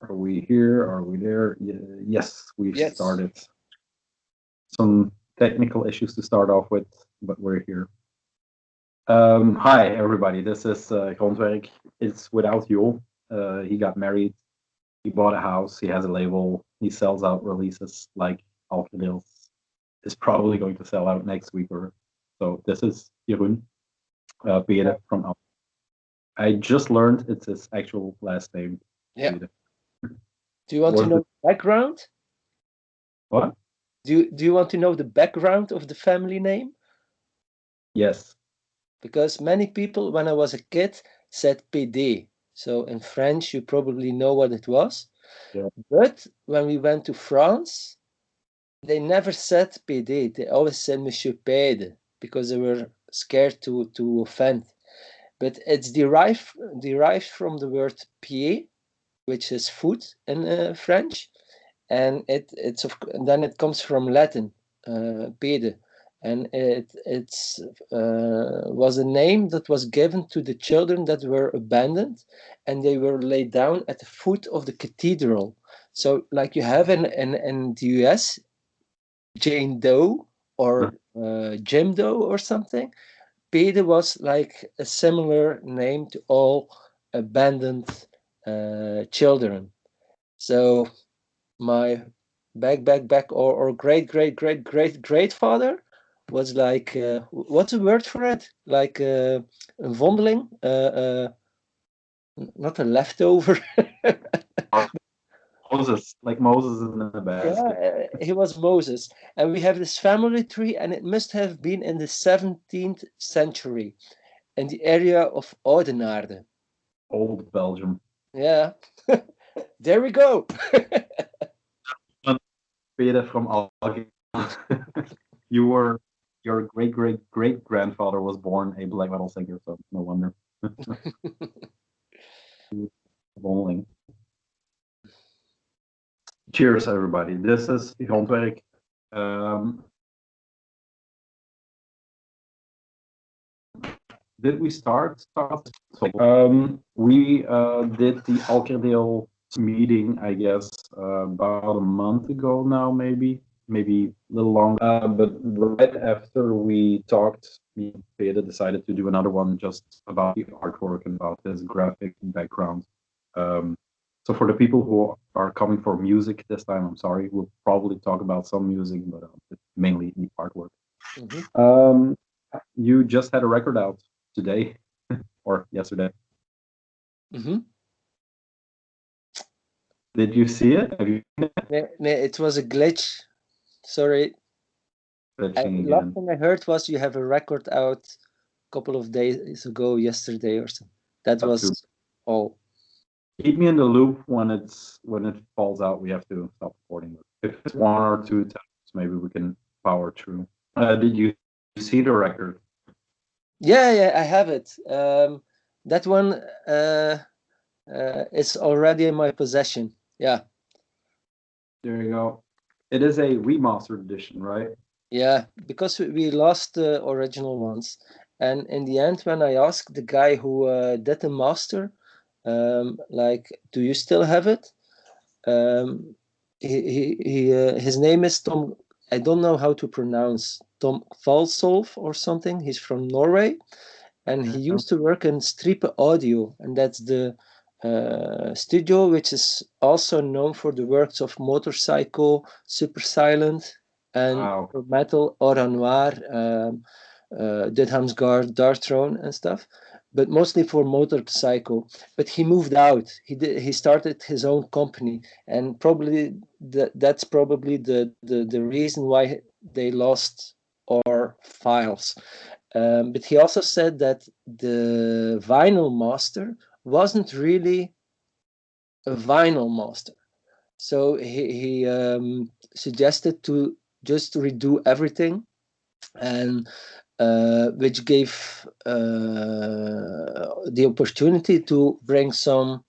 Are we here? Are we there? Yes, we've Yes. started. Some technical issues to start off with, but we're here. Hi, everybody. This is Grondwerk. It's without Joel. He got married. He bought a house. He has a label. He sells out releases like Alphaville is probably going to sell out next week. Or so. This is Jeroen Pede from Alphaville. I just learned it's his actual last name. Yeah. Pede. Do you want to know the background? What? Do you want to know the background of the family name? Yes. Because many people, when I was a kid, said Pede. So in French, you probably know what it was. Yeah. But when we went to France, they never said Pede. They always said Monsieur Pede because they were scared to offend. But it's derived from the word pied, which is foot in French, and then it comes from Latin, Pede, and it's was a name that was given to the children that were abandoned, and they were laid down at the foot of the cathedral. So, like you have in the US, Jane Doe or Jim Doe or something. Pede was like a similar name to all abandoned children. So my back or great father was like what's the word for it? Like a vondeling, not a leftover. Moses, like Moses in the basket. Yeah, he was Moses, and we have this family tree, and it must have been in the 17th century in the area of Oudenaarde. Old Belgium. Yeah, there we go. Pede from Alge. Your great grandfather was born a black metal singer, so no wonder. Bowling. Cheers, everybody. This is Grondwerk. Did we start? We did the Alkerdeel meeting, I guess, about a month ago now, maybe a little longer. But right after we talked, me and Pede decided to do another one just about the artwork and about his graphic background. So for the people who are coming for music this time, I'm sorry. We'll probably talk about some music, but it's mainly the artwork. You just had a record out today or yesterday. Did you see it? Have you seen it? It was a glitch. Sorry. Last thing I heard was you have a record out a couple of days ago, yesterday or something. That was all. Keep me in the loop when it falls out. We have to stop recording. If it's 1 or 2 times, maybe we can power through. Did you see the record? Yeah, I have it. That one is already in my possession. Yeah. There you go. It is a remastered edition, right? Yeah, because we lost the original ones, and in the end, when I asked the guy who did the master, like, do you still have it? His name is Tom. I don't know how to pronounce Tom Valsolf or something. He's from Norway, and he used to work in Stripe Audio, and that's the studio which is also known for the works of Motorcycle, Super Silent, and metal Aura Noir, Didhamsgard, Dark Throne, and stuff, but mostly for Motorcycle. But he moved out. He started his own company, and probably that's probably the reason why they lost our files. But he also said that the vinyl master wasn't really a vinyl master. So he suggested to just redo everything, and which gave the opportunity to bring some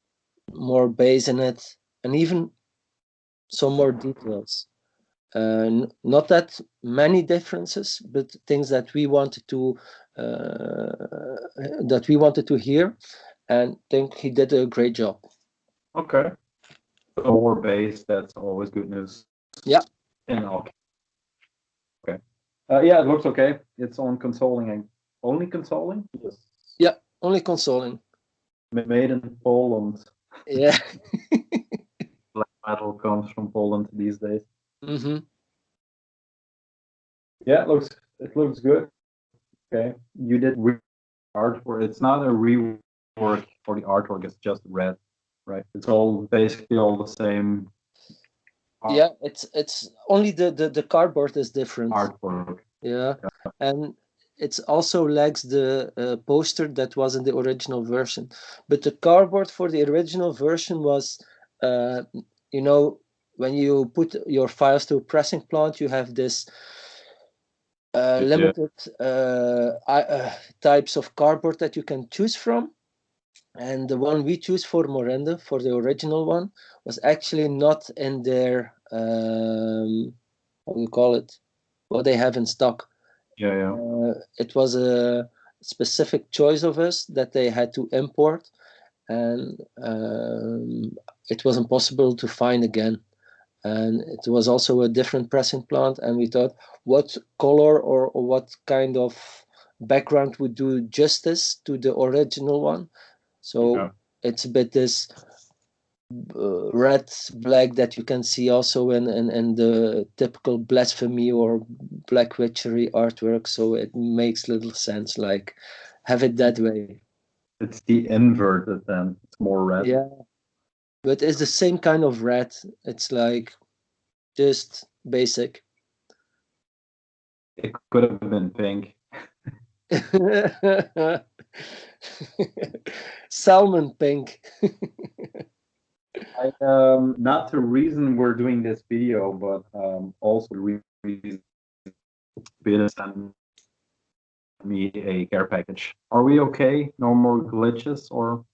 more bass in it and even some more details. Not that many differences, but things that we wanted to hear, and think he did a great job. Okay. solar base, that's always good news. Yeah. And okay. Yeah, it looks okay. It's on consoling and only consoling. Yes. Yeah, only consoling. Made in Poland. Yeah. Black metal comes from Poland these days. Mm-hmm. Yeah, it looks good. Okay, you did artwork. It's not a rework for the artwork. It's just red, right? It's all basically all the same. Yeah, it's only the cardboard is different. Artwork. Yeah, and it's also lacks the poster that was in the original version. But the cardboard for the original version was, you know, when you put your files to a pressing plant, you have this limited types of cardboard that you can choose from. And the one we choose for Morende, for the original one, was actually not in their, what do you call it? What they have in stock. Yeah. It was a specific choice of us that they had to import, and it was impossible to find again. And it was also a different pressing plant, and we thought, what color or what kind of background would do justice to the original one? So Yeah. it's a bit this red black that you can see also in the typical blasphemy or black witchery artwork. So it makes little sense, like have it that way. It's the inverted then. It's more red. Yeah, but it's the same kind of red. It's like just basic. It could have been pink. Salmon pink. Not the reason we're doing this video, but also the reason Pede sent me a care package. Are we okay? No more glitches or?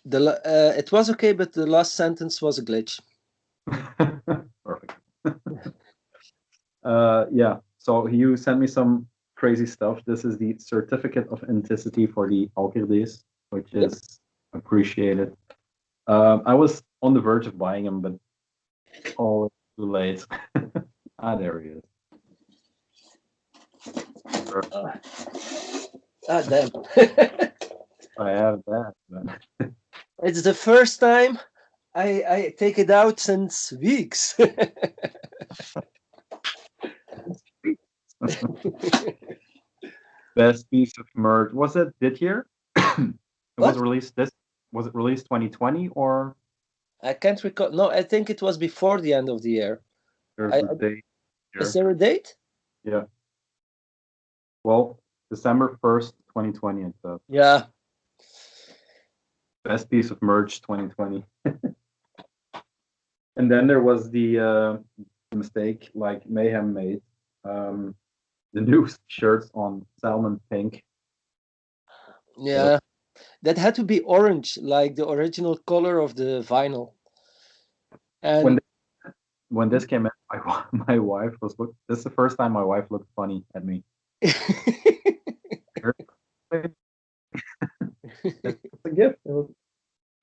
It was okay, but the last sentence was a glitch. Perfect. Yeah. So you sent me some crazy stuff. This is the certificate of authenticity for the Alkirdes, which is appreciated. I was on the verge of buying them, but oh, too late. There he is. Damn. I have that. Man. It's the first time I take it out since weeks. Best piece of merch. Was it this year? It was released this. Was it released 2020 or? I can't recall. No, I think it was before the end of the year. There's a date here. Is there a date? Yeah. Well, December 1st, 2020. It says. Yeah. Best piece of merch 2020. And then there was the mistake like Mayhem made. The new shirts on salmon pink. Yeah. That had to be orange, like the original color of the vinyl. And when this came out, my wife was this is the first time my wife looked funny at me. It's a gift.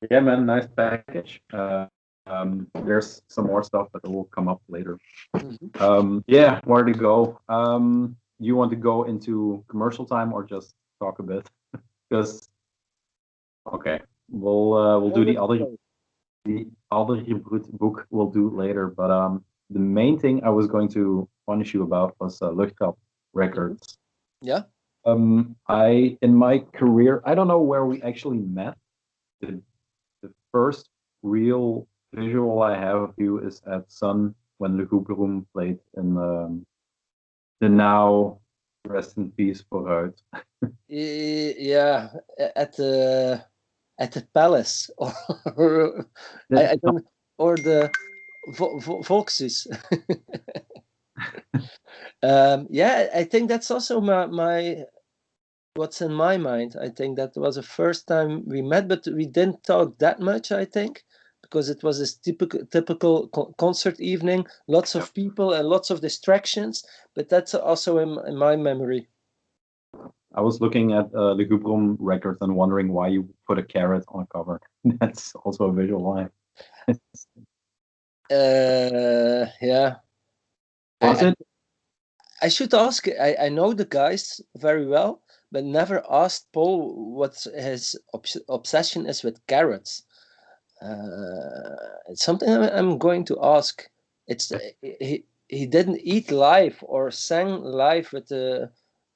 Yeah, man, nice package. There's some more stuff that will come up later. Yeah, where to go? You want to go into commercial time or just talk a bit? Because okay, we'll do the other Hebrew book we'll do later. But the main thing I was going to punish you about was Luchtrat records. Yeah. I in my career, I don't know where we actually met. The first real visual I have of you is at Sunn when Lugubrum played in the now rest in peace VOORUIT. Yeah, at the palace or I don't, or the Volksus. Yeah, I think that's also my what's in my mind. I think that was the first time we met, but we didn't talk that much, I think, because it was this typical concert evening, lots of people and lots of distractions, but that's also in my memory. I was looking at Lugubrum records and wondering why you put a carrot on a cover. That's also a visual line. Yeah. Was it? I should ask. I know the guys very well, but never asked Paul what his obsession is with carrots. It's something I'm going to ask. It's he didn't eat live or sang live with a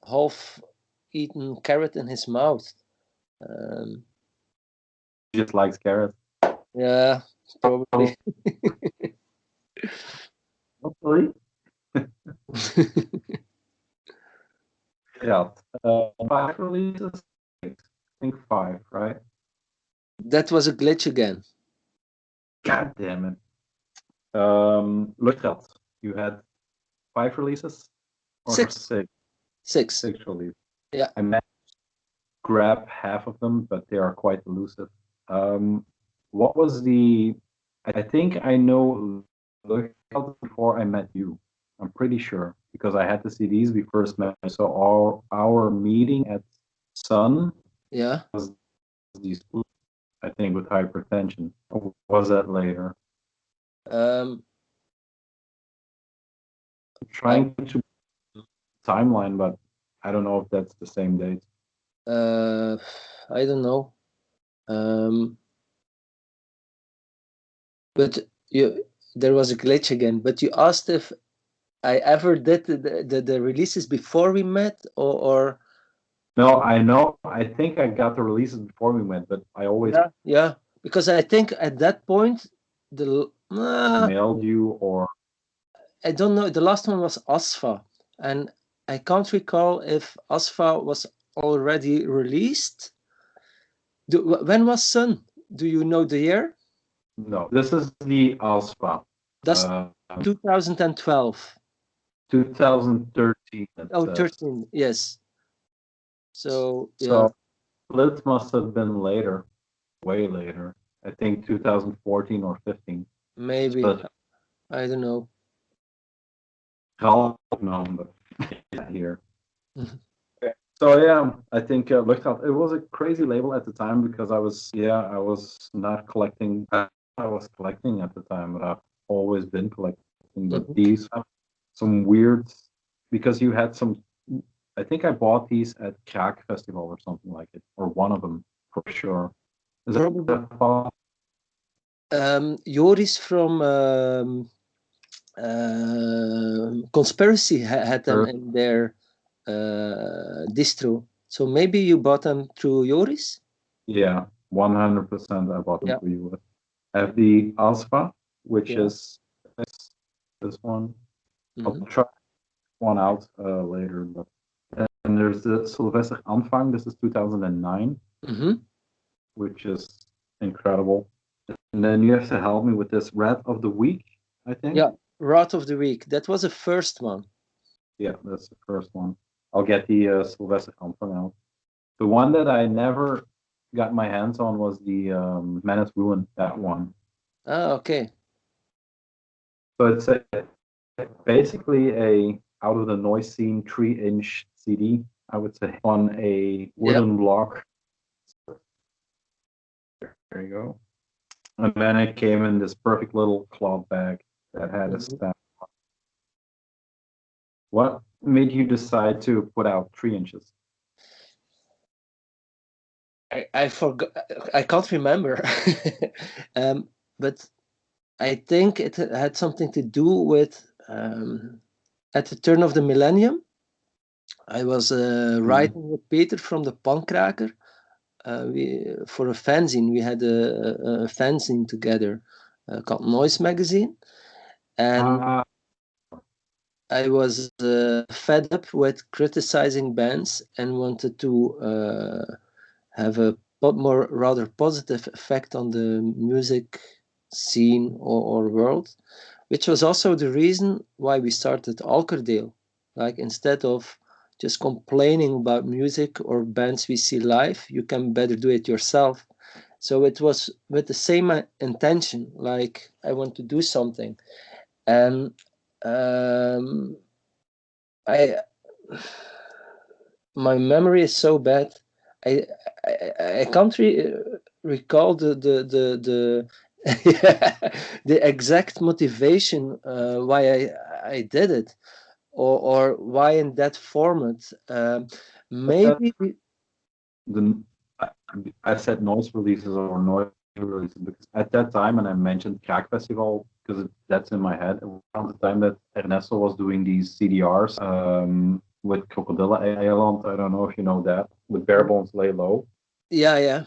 half-eaten carrot in his mouth. He just likes carrots. Yeah, probably. Hopefully. Yeah. 5 releases. I think 5, right? That was a glitch again. God damn it. Luchtrat, you had 5 releases? Or 6. 6? 6. 6 releases. Yeah. I managed to grab half of them, but they are quite elusive. What was the... I think I know Luchtrat before I met you. I'm pretty sure, because I had the CDs we first met. So our meeting at Sunn Yeah. was these, I think, with hypertension. Or was that later? Um, I'm trying to timeline, but I don't know if that's the same date. I don't know. But there was a glitch again. But you asked if I ever did the releases before we met, or No, I know. I think I got the releases before we met, but I always yeah, because I think at that point mailed you, or I don't know. The last one was Asfa, and I can't recall if Asfa was already released. When was Sun? Do you know the year? no. This is the Alspa. That's 2012. 2013. It Oh, says. 13. Yes. So yeah, So Filth must have been later, way later. I think 2014 or 15. maybe. But I don't know. Ralph known, but here. So yeah, I think Luchtrat, it was a crazy label at the time because I was not collecting. I was collecting at the time, but I've always been collecting. But these have some weird, because you had some. I think I bought these at Kraak Festival or something like it, or one of them for sure. Is Probably. that Joris from Conspiracy had them in their distro. So maybe you bought them through Joris? Yeah, 100%. I bought them for you. I have the Alpha, which is this one. I'll try one out later. But and there's the Sylvester Anfang. This is 2009, which is incredible. And then you have to help me with this Rat of the Week, I think. Yeah, Rat of the Week. That was the first one. Yeah, that's the first one. I'll get the Sylvester Anfang out. The one that I never got my hands on was the Menace Ruin, that one. Ah, okay. So it's basically a out of the noise scene 3-inch CD, I would say, on a wooden block. There you go. And then it came in this perfect little cloth bag that had a stamp. What made you decide to put out 3 inches? I forgot. I can't remember. But I think it had something to do with at the turn of the millennium. I was writing with Peter from the Pankraker. For a fanzine, we had a fanzine together called Noise Magazine, and I was fed up with criticizing bands and wanted to have a more rather positive effect on the music scene or world, which was also the reason why we started Alkerdale. Like, instead of just complaining about music or bands we see live, you can better do it yourself. So it was with the same intention, like I want to do something. And my memory is so bad. I can't recall the Yeah, the exact motivation why I did it, or why in that format. Maybe The I, I said noise releases or noise releases because at that time, and I mentioned Crack Festival because that's in my head, around the time that Ernesto was doing these CDRs with Crocodile Island. I don't know if you know that, with Bare Bones Lay Low. yeah.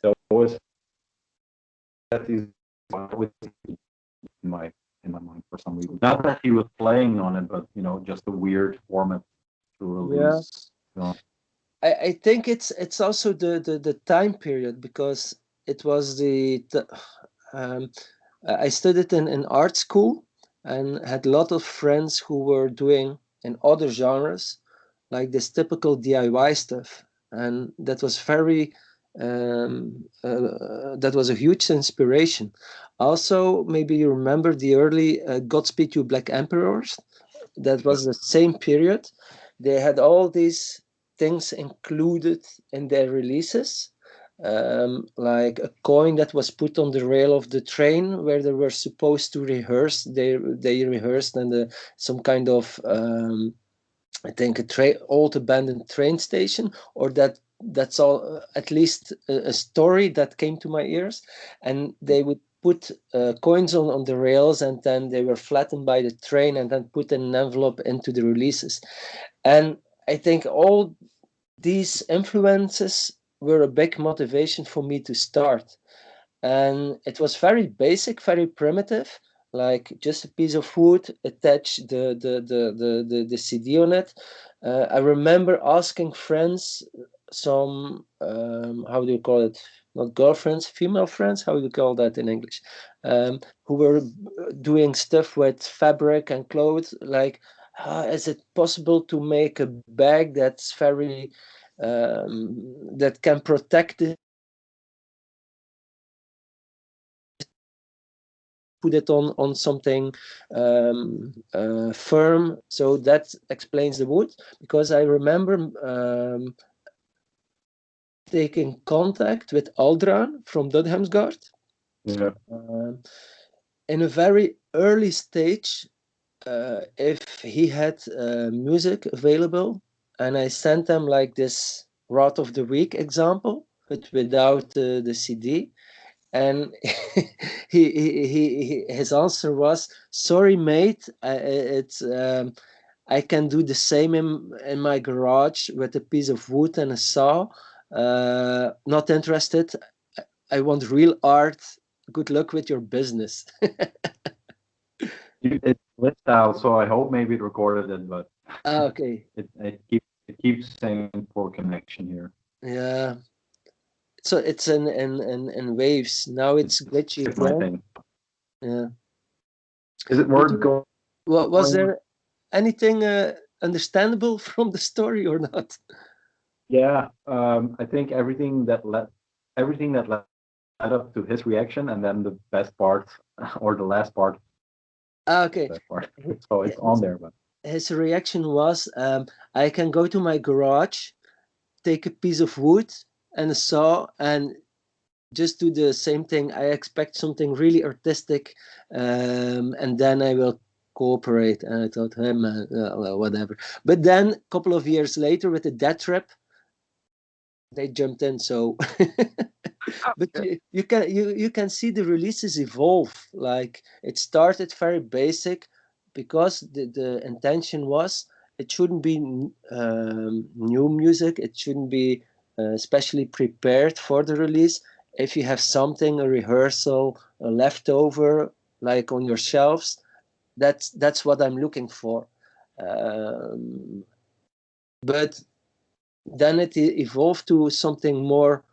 They always had these always in my mind for some reason. Not that he was playing on it, but just a weird format to Yeah, release. You know. I think it's also the time period, because it was um, I studied in art school and had a lot of friends who were doing in other genres, like this typical DIY stuff, and that was that was a huge inspiration. Also, maybe you remember the early Godspeed You Black Emperors. That was the same period. They had all these things included in their releases, like a coin that was put on the rail of the train where they were supposed to rehearse. They rehearsed in some kind of I think a old abandoned train station, or that's all at least a story that came to my ears. And they would put coins on the rails, and then they were flattened by the train and then put in an envelope into the releases. And I think all these influences were a big motivation for me to start. And it was very basic, very primitive, like just a piece of wood, attach the CD on it. I remember asking friends, some how do you call it, not girlfriends, female friends, how do you call that in English, who were doing stuff with fabric and clothes, like, is it possible to make a bag that's very that can protect it, put it on something firm. So that explains the wood, because I remember taking contact with Aldran from Dudhamsgaard Yeah. in a very early stage, if he had music available, and I sent them like this Rot of the Week example, but without the CD. And his answer was, "Sorry, mate, I can do the same in my garage with a piece of wood and a saw. Not interested. I want real art. Good luck with your business." It's glitched out, so I hope maybe it recorded it, but Okay, it keeps saying poor connection here. yeah. So it's in waves. Now it's glitchy It's my again. thing. Yeah. Is it Did worth you, going? was there anything understandable from the story or not? Yeah, I think everything that led up to his reaction, and then the best part or the last part, Okay. that part. Hi- So it's on His, there, but his reaction was, I can go to my garage, take a piece of wood and a saw, and just do the same thing. I expect something really artistic, and then I will cooperate. And I thought, hey man, well, whatever. But then a couple of years later, with the Death Trap, they jumped in. So, but you can see the releases evolve. Like it started very basic, because the intention was it shouldn't be new music. It shouldn't be specially prepared for the release. If you have something, a rehearsal, a leftover, like on your shelves, that's what I'm looking for. Um, but then it evolved to something more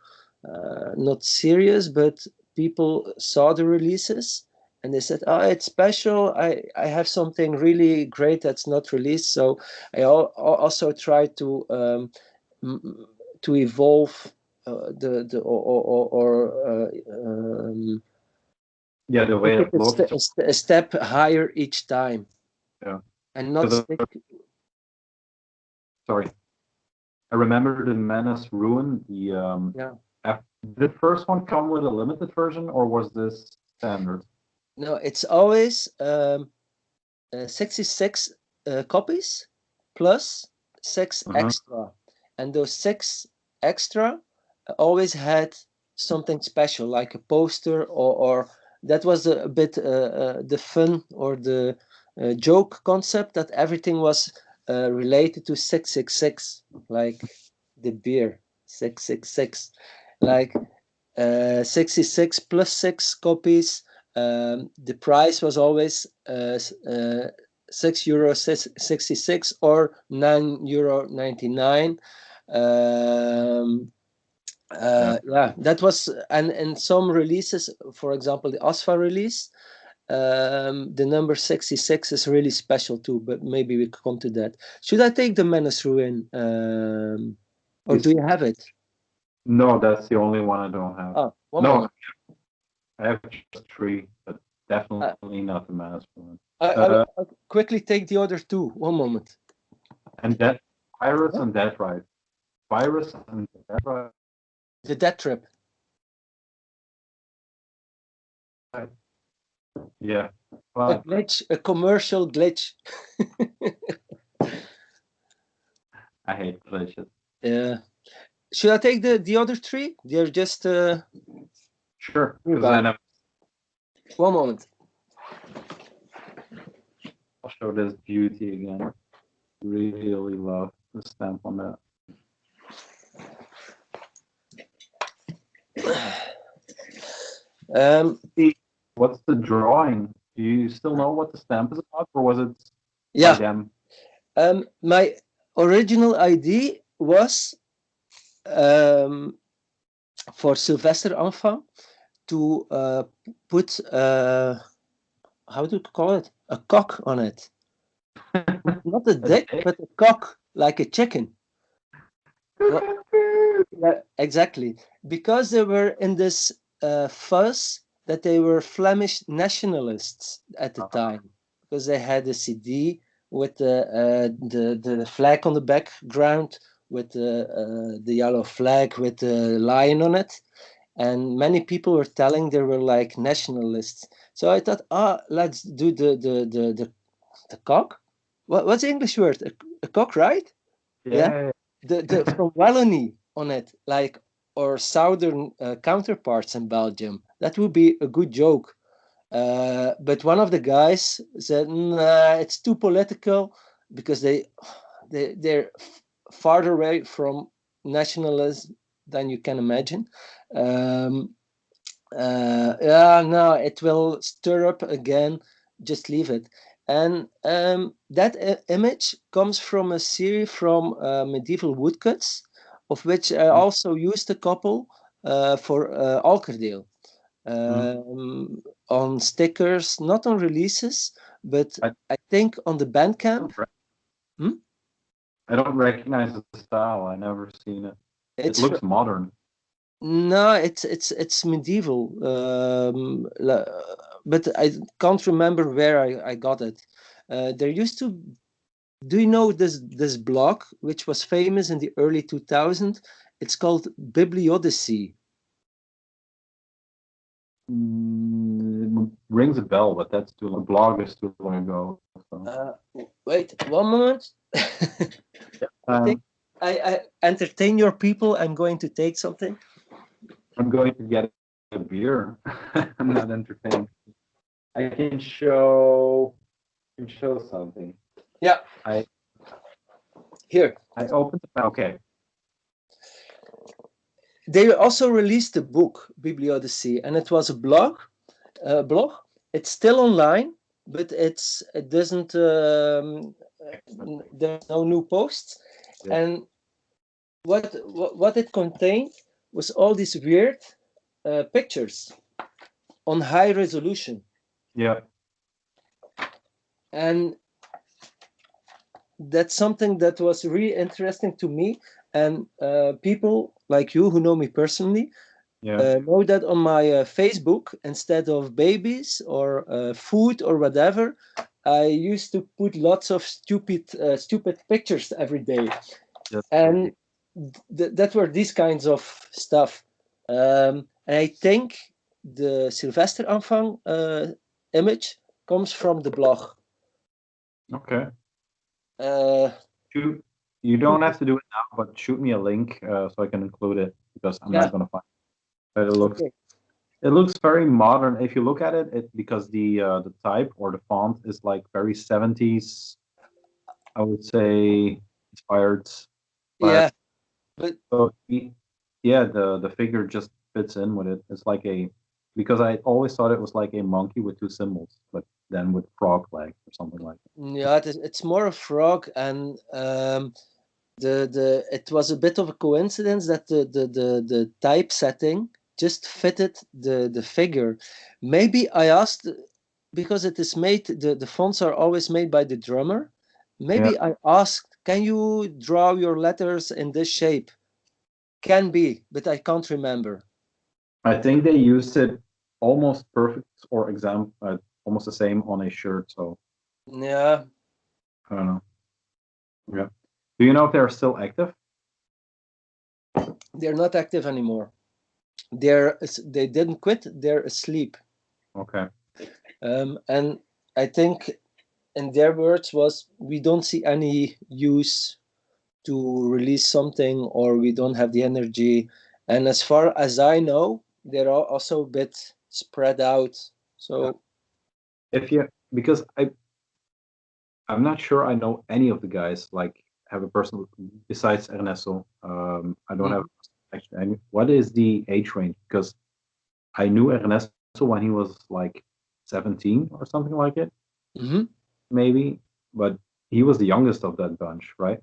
not serious, but people saw the releases and they said, "Oh, it's special. I have something really great that's not released." So I also try to evolve the yeah, the way make it it looks. a step higher each time, Yeah, and not because stick. sorry, I remember the Menace Ruin, the Yeah. Did the first one come with a limited version, or was this standard? No, it's always 66 copies plus 6 extra, and those 6 extra always had something special, like a poster, or that was a bit the fun or the joke concept, that everything was related to 666, like the beer 666, like 66 plus 6 copies. The price was always €6.66 or €9.99. Yeah, that was, and some releases, for example, the OSFA release, the number 66 is really special too, but maybe we come to that. Should I take the Menace Ruin, or do you have it? No, that's the only one I don't have. Oh, one no, moment. I have just 3, but definitely not the Menace Ruin. I'll quickly take the other 2. One moment. And that Virus and Death Ride. Virus and Death Ride. The Death Trip. Yeah. A glitch, a commercial glitch. I hate glitches. Yeah. Should I take the other 3? They're just Sure. One moment. I'll show this beauty again. Really love the stamp on that. What's the drawing? Do you still know what the stamp is about, or was it by them? My original idea was for Sylvester Enfant to put how do you call it? A cock on it. Not a dick, but a cock, like a chicken. Yeah, exactly. Because they were in this fuss that they were Flemish nationalists at the time, because they had a CD with the flag on the background, with the yellow flag with the lion on it, and many people were telling they were like nationalists. So I thought, let's do the cock. What's the English word? A cock, right? Yeah. The from Wallonie on it, like our southern counterparts in Belgium. That would be a good joke. But one of the guys said, nah, it's too political, because they're farther away from nationalism than you can imagine. Yeah, no, it will stir up again. Just leave it. And that image comes from a series from medieval woodcuts, of which I also used a couple for Alkerdale. On stickers, not on releases, but I think on the Bandcamp. I don't recognize the style. I never seen it. It looks modern. No, it's medieval, but I can't remember where I got it. There used to. Do you know this blog which was famous in the early 2000s? It's called Bibliodyssey. It rings a bell, but that's too long. Blog is too long ago. So. Wait, one moment. I entertain your people. I'm going to take something. I'm going to get a beer. I'm not entertained. I can show something. Yeah. Here. I opened the. Okay. They also released a book, Bibliodyssey, and it was a blog. It's still online, but it doesn't. There's no new posts, and what it contained was all these weird pictures on high resolution. Yeah. And that's something that was really interesting to me, and people like you who know me personally know that on my Facebook, instead of babies or food or whatever, I used to put lots of stupid pictures every day. And that were these kinds of stuff. And I think the Silvesteranfang image comes from the blog. Okay. Uh, You don't have to do it now, but shoot me a link so I can include it because I'm Yeah. not gonna find it. But Okay. it looks very modern. If you look at it, because the type or the font is like very 70s, I would say inspired. Yeah, but So yeah, the figure just fits in with it. It's like because I always thought it was like a monkey with two symbols, but then with frog legs or something like that. yeah, it's more a frog, and it was a bit of a coincidence that the typesetting just fitted the figure. Maybe I asked, because it is made, the fonts are always made by the drummer. Maybe I asked, can you draw your letters in this shape? Can be, but I can't remember. I think they used it almost perfect or almost the same on a shirt. So Yeah, I don't know. Yeah. Do you know if they're still active? they're not active anymore. They didn't quit. They're asleep. Okay. And I think, in their words, was, we don't see any use to release something, or we don't have the energy. And as far as I know, they're also a bit spread out. So Because I'm not sure I know any of the guys, like have a person besides Ernesto. I don't have actually any. What is the age range? Because I knew Ernesto when he was like 17 or something like it, Mhm. maybe, but he was the youngest of that bunch, right?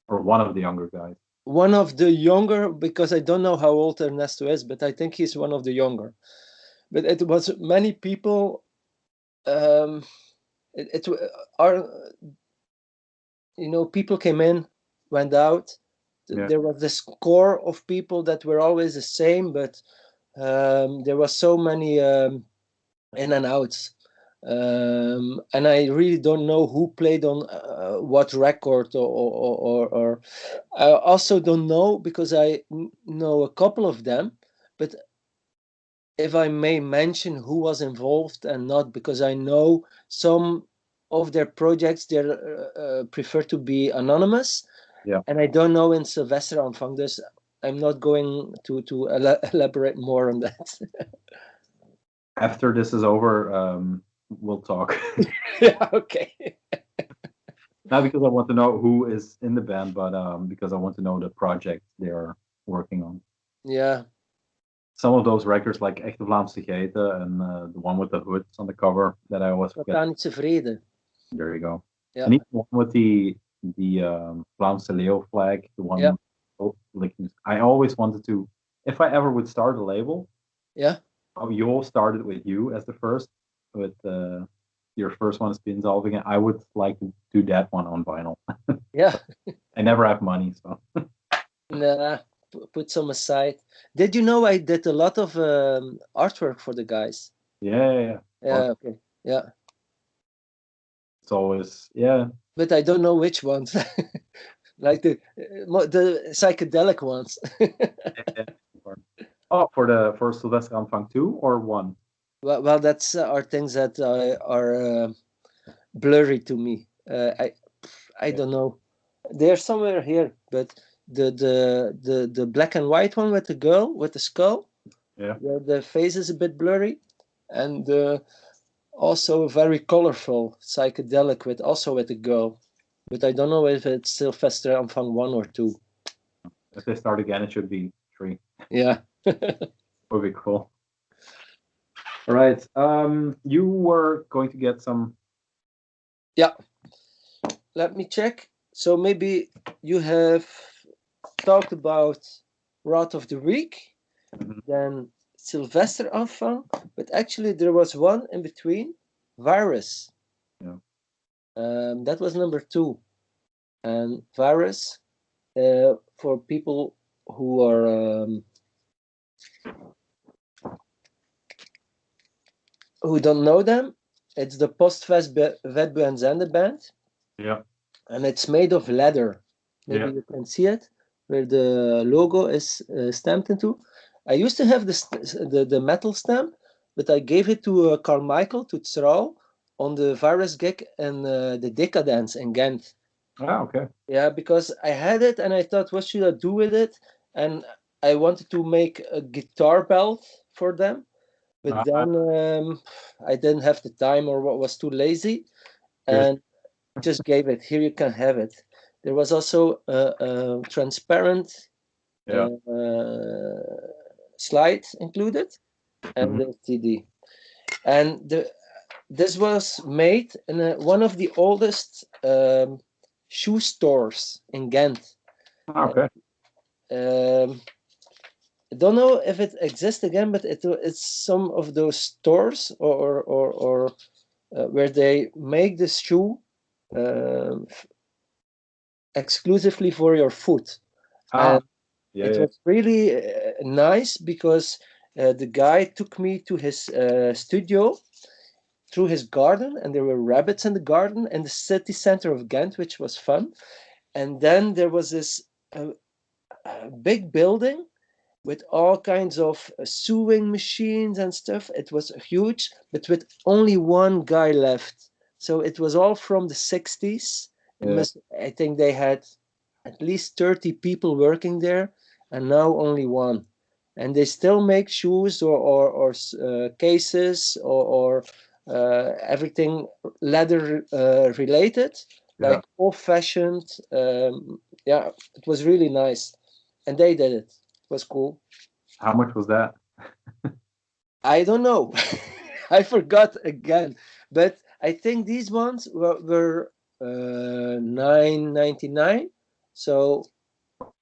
Or one of the younger guys. One of the younger, because I don't know how old Ernesto is, but I think he's one of the younger. But it was many people. Um, it are, people came in, went out. Yeah. There was this core of people that were always the same, but there was so many in and outs. And I really don't know who played on what record, or I also don't know, because I know a couple of them, but if I may mention who was involved and not, because I know some of their projects, they prefer to be anonymous. Yeah. And I don't know in Sylvester Anfang, dus I'm not going to elaborate more on that. After this is over, we'll talk. Yeah, okay. Not because I want to know who is in the band, but because I want to know the project they are working on. Yeah. Some of those records, like Echte Vlaamse Geiten and the one with the hoods on the cover that I always forget. Satanische Vrede. There you go. Yeah. And even one with the Vlaamse Leeuw flag, the one. Yeah. Like, I always wanted to, if I ever would start a label. Yeah. You all started with you as the first, with your first one is Spin Solving. I would like to do that one on vinyl. Yeah. I never have money, so. Nah, put some aside. Did you know I did a lot of artwork for the guys? Yeah. Yeah, okay. Yeah. It's always, yeah. But I don't know which ones. Like the psychedelic ones. Yeah. Oh, for Sylvester Anfang 2 or 1? Well, that's are things that are blurry to me. I don't know. They're somewhere here, but the black and white one with the girl with the skull, Yeah. the face is a bit blurry, and also very colorful psychedelic with the girl. But I don't know if it's Sylvester Anfang 1 or 2. If they start again, it should be 3. Yeah. Would be cool. All right. You were going to get some. Yeah. Let me check. So maybe you have talked about Rat of the Week, then Sylvester Anfang, but actually there was one in between, Virus. Yeah. That was number 2. And Virus, for people who are who don't know them, it's the Postwestbenzende band. Yeah. And it's made of leather. Maybe you can see it, where the logo is stamped into. I used to have the metal stamp, but I gave it to Carmichael, to Trouw, on the virus gig and the Decadence in Ghent. Ah, okay. Yeah, because I had it and I thought, what should I do with it? And I wanted to make a guitar belt for them, but then I didn't have the time or was too lazy, and just gave it. Here you can have it. There was also a transparent slide included, and the CD. And this was made in one of the oldest shoe stores in Ghent. Okay. I don't know if it exists again, but it's some of those stores or where they make the shoe exclusively for your foot. And it was really nice because the guy took me to his studio through his garden, and there were rabbits in the garden and the city center of Ghent, which was fun. And then there was this big building with all kinds of sewing machines and stuff. It was huge, but with only one guy left. So it was all from the 60s. I think they had at least 30 people working there, and now only one. And they still make shoes or cases or everything leather related, like old-fashioned. Yeah, it was really nice, and they did it. It was cool. How much was that? I don't know. I forgot again, but I think these ones were $9.99. So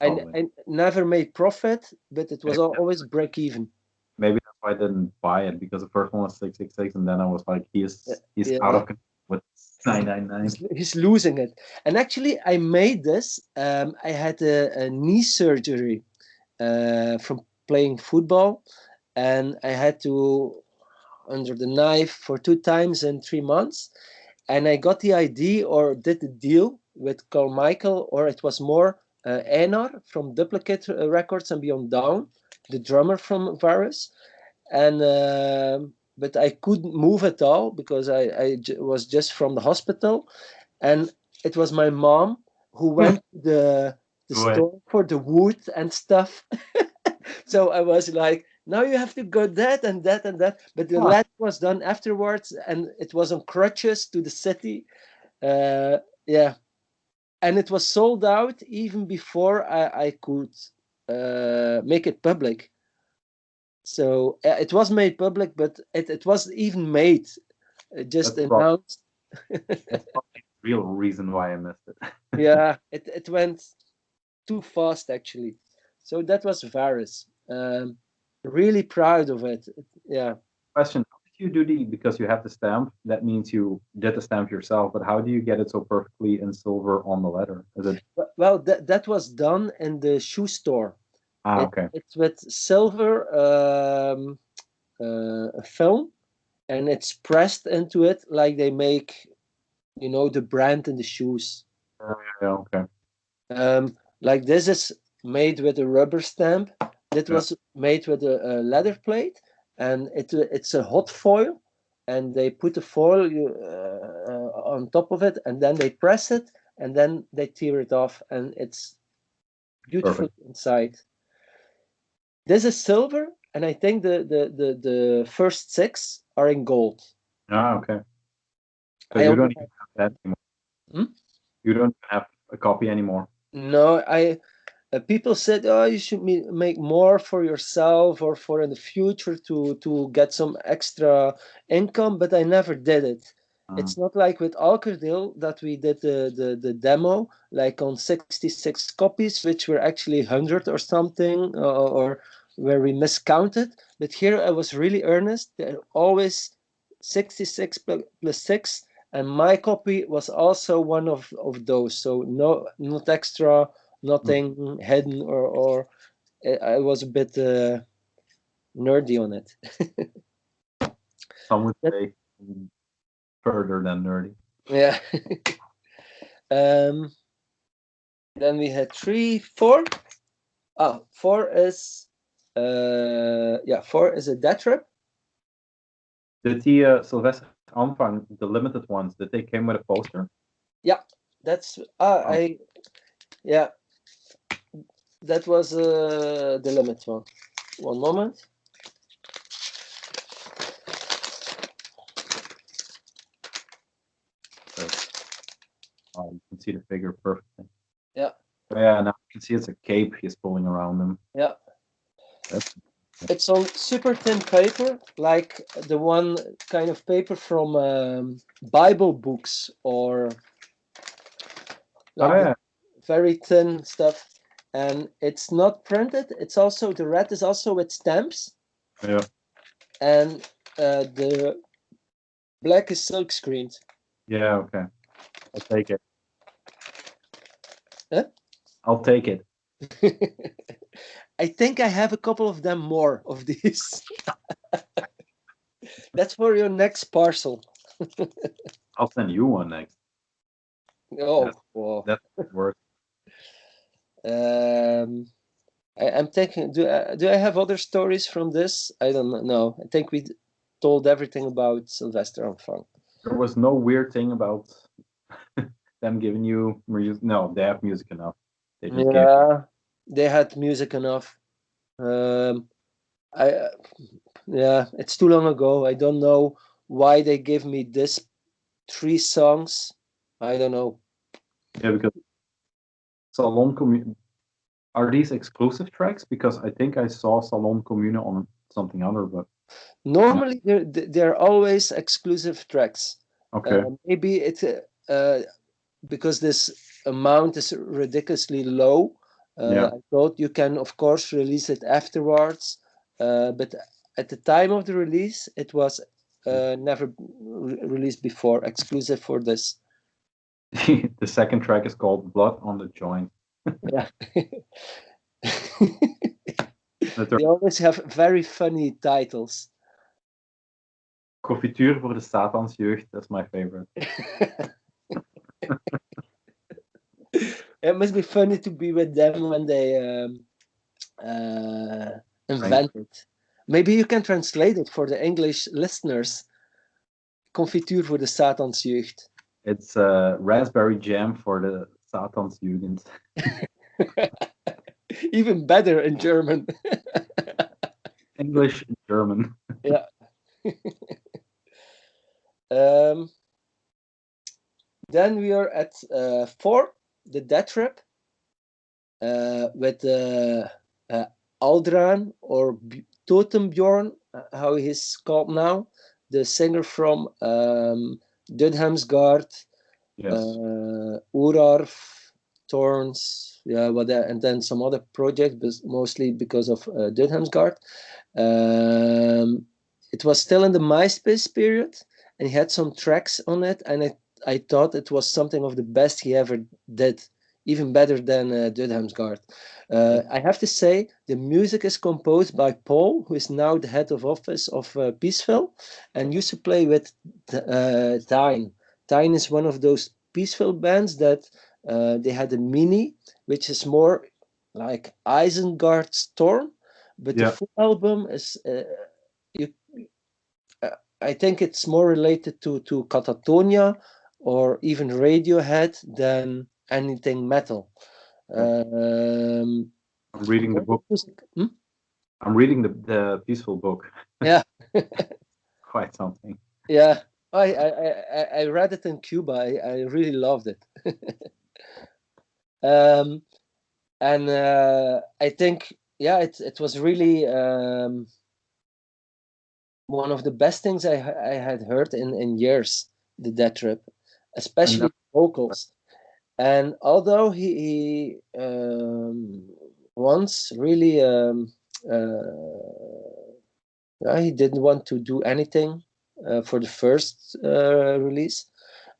I never made profit, but it was always break even. Maybe that's why I didn't buy it, because the first one was 666, and then I was like, he's out of control with 999. He's losing it. And actually, I made this. I had a knee surgery from playing football, and I had to under the knife for 2 times in 3 months. And I got the idea or did the deal with Carmichael, or it was more Einar from Duplicate Records and Beyond Down, the drummer from Varus. And but I couldn't move at all because I was just from the hospital, and it was my mom who went to the store for the wood and stuff. So I was like, now you have to go that and that and that. But the letter was done afterwards, and it was on crutches to the city. Yeah. And it was sold out even before I could make it public. So it was made public, but it was even made, just announced. That's probably the real reason why I missed it. Yeah, it went too fast, actually. So that was Varus. Really proud of it. Yeah. Question: how did you do because you have the stamp? That means you did the stamp yourself, but how do you get it so perfectly in silver on the letter? Is it? Well, that was done in the shoe store. Okay. It's with silver film, and it's pressed into it like they make, the brand in the shoes. Yeah, okay. Like this is made with a rubber stamp. That was made with a leather plate, and it's a hot foil, and they put the foil on top of it, and then they press it, and then they tear it off, and it's beautiful inside. This is silver, and I think the first 6 are in gold. Ah, okay. So you don't even have that anymore. You don't have a copy anymore. No, people said, oh, you should make more for yourself or for in the future to get some extra income, but I never did it. It's not like with Alkerdale that we did the demo like on 66 copies, which were actually 100 or something, or where we miscounted. But here I was really earnest. They're always 66 plus 6, and my copy was also one of those. So not extra, nothing hidden, or I was a bit nerdy on it. Some would say further than nerdy. Yeah. Then we had 3, 4. 4 is Yeah, 4 is a death trip. Did the Sylvester Anfang, the limited ones, did they came with a poster? Yeah, that's yeah, that was the limit one. One moment. Oh, you can see the figure perfectly. Yeah. Yeah, now you can see it's a cape he's pulling around him. Yeah. That's It's on super thin paper, like the one kind of paper from Bible books or like yeah. very thin stuff. And it's not printed. It's also, the red is also with stamps. Yeah. And the black is silk screened. Yeah, okay. I'll take it. Huh? I'll take it. I think I have a couple of them more of these. That's for your next parcel. I'll send you one next. Oh, wow. That works. I'm thinking, do I have other stories from this? I don't know. I think we told everything about Sylvester Anfang. There was no weird thing about them giving you music. No, they have music enough. They just gave. Yeah, they had music enough. Yeah, it's too long ago. I don't know why they give me this 3 songs. I don't know. Yeah, because Salon Commune. Are these exclusive tracks? Because I think I saw Salon Commune on something other, but Normally, they're always exclusive tracks. okay. Maybe it's because this amount is ridiculously low. Yeah. I thought you can, of course, release it afterwards, but at the time of the release, it was never released before, exclusive for this. The second track is called Blood on the Joint. Yeah. That are They always have very funny titles. Confituur voor de Satansjeugd. That's my favorite. It must be funny to be with them when they invented. Maybe you can translate it for the English listeners. Confituur voor de Satansjeugd. It's raspberry jam for the Satansjugend. Even better in German. English, German. Yeah. Then we are at 4, the death trip, with Aldran or Totembjorn, how he's called now, the singer from Dudhamsgard, Yes. Urarf, Thorns, yeah, and then some other projects, but mostly because of Dudhamsgard. It was still in the MySpace period, and he had some tracks on it, and I thought it was something of the best he ever did, even better than Dudhamsgard. I have to say, the music is composed by Paul, who is now the head of office of Peaceville, and used to play with Tyne. Tyne is one of those Peaceville bands that they had a mini, which is more like Isengard Storm, but the full album is I think it's more related to Catatonia or even Radiohead than anything metal. I'm reading the book. I'm reading the Peaceful book. Yeah. Quite something. Yeah. I read it in Cuba. I really loved it. And I think, yeah, it was really one of the best things I had heard in years, the Death Trip, especially vocals. And although he once really he didn't want to do anything for the first release,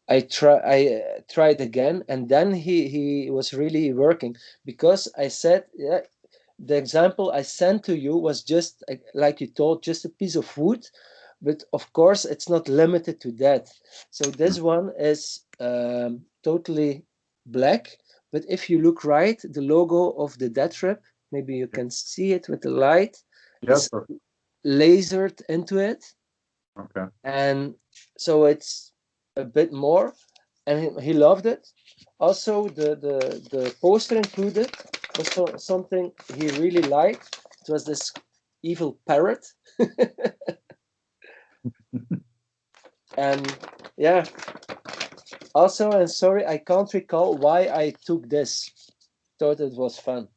I tried again, and then he was really working, because I said, yeah, the example I sent to you was just like you told, just a piece of wood, but of course it's not limited to that. So this one is totally black, but if you look right, the logo of the Death Trip Maybe you can see it with the light. Yes, It's perfect. lasered into it, Okay. and so it's a bit more, and he loved it. Also, the poster included was something he really liked. It was this evil parrot. And yeah, also, and sorry, I can't recall why I took this. Thought it was fun.